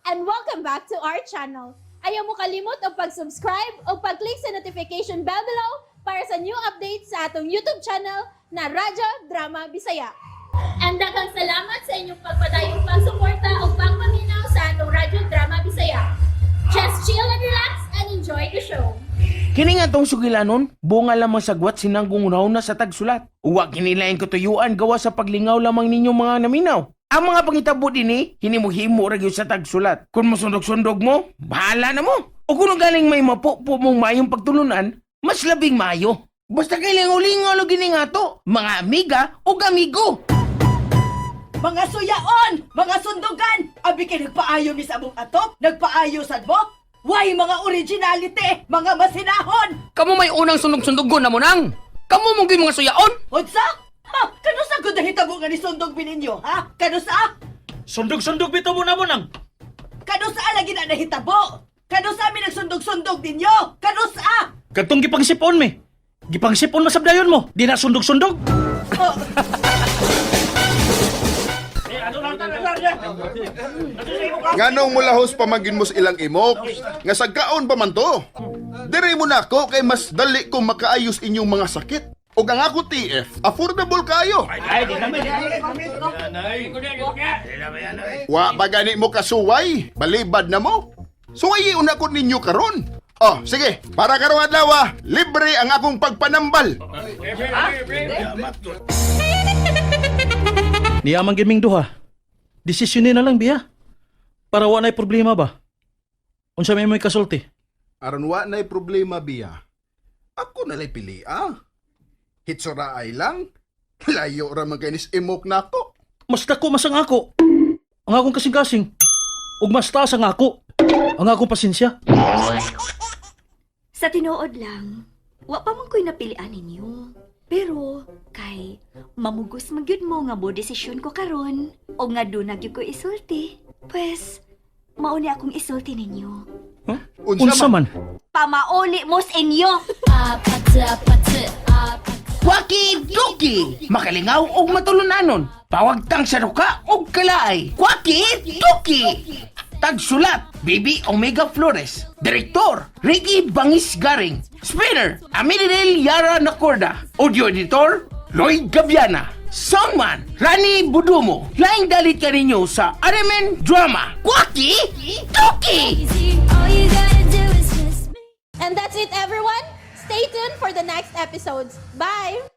and welcome back to our channel. Ayaw mo kalimot o pag-subscribe o pag-click sa notification bell below para sa new updates sa atong YouTube channel na Radyo Drama Bisaya. And daghang salamat sa inyong pagpadayong pagsuporta o pagpaminaw sa atong Radyo Drama Bisaya. Just chill and relax and enjoy the show. Kini nga tong sugilanon, bunga lamang sagwat sinanggung raw na sa tagsulat. Uwag kinilaing katuyuan gawa sa paglingaw lamang ninyo mga naminaw. Ang mga pangitabo din hinimo-himo ra gyud sa tagsulat. Kung masundog-sundog mo, bahala na mo. O kung galing may mapupo mong mayong pagtulunan, mas labing mayo. Basta kailangulingaw lo gini nga to, mga amiga o amigo. Mga suyaon! Mga sundugan! Abi kay nagpaayo ni sa among atop? Nagpaayo sad mo? Why mga originality! Mga masinahon! Kamu may unang sundog-sundugon na mo nang. Kamu mong mga suyaon. Unsa? Ha? Kano sa gud nahitabo nga ni sundog bininyo, ha? Kano sa? Sundog-sundog bitaw mo na mo nang. Kano sa lagi na nahitabo? Kano sa amin nagsundog-sundog ninyo? Kano sa? Katong gipangsipon me. Gipangsipon masabdayon mo. Di na sundog-sundog. Oh, Nganong mulahos pamagin mo sa ilang imok? Nga sagkaon pa man to. Dire mo na ako kay mas dali ko makaayos inyong mga sakit. O ang ako TF, affordable kayo. Wa ba gani mo kasuway? Balibad na mo? Suwayi una ko ninyo karon. Oh, sige, para karong adlaw, libre ang akong pagpanambal. Niyamang gaming duha. Desisyonin na lang biya. Para wa na'y problema ba? Unsa may kasulti? Aron wa na'y problema biya. Ako na lay pili, Hitsura ay lang. Layo ra maganis imok nako. Mas dako mas ang ako. Ang akong kasing-kasing. Ug mas taas ang ako. Ang akong pasensya. Sa tinuod lang, wa pa man ko'y napilian ninyo. Pero, kay, mamugos magyud mo nga mo desisyon ko karon o nga doon nagyud ko isulti. Pues, mauni akong isulti ninyo. Unsa man? Pamauli mo sa inyo! Kwaki-duki! Makalingaw o matulunanon. Pawagtang saruka o kalaay. Kwaki-duki! Tagsulat, Bibi Omega Flores. Direktor, Ricky Bangis Garing. Spinner, Amilinel Yara Nacorda. Audio editor, Lloyd Gaviana. Songman, Rani Budumo. Laing dalit ka ninyo sa RMN Drama. Kwaki-duki! And that's it everyone. Stay tuned for the next episodes. Bye!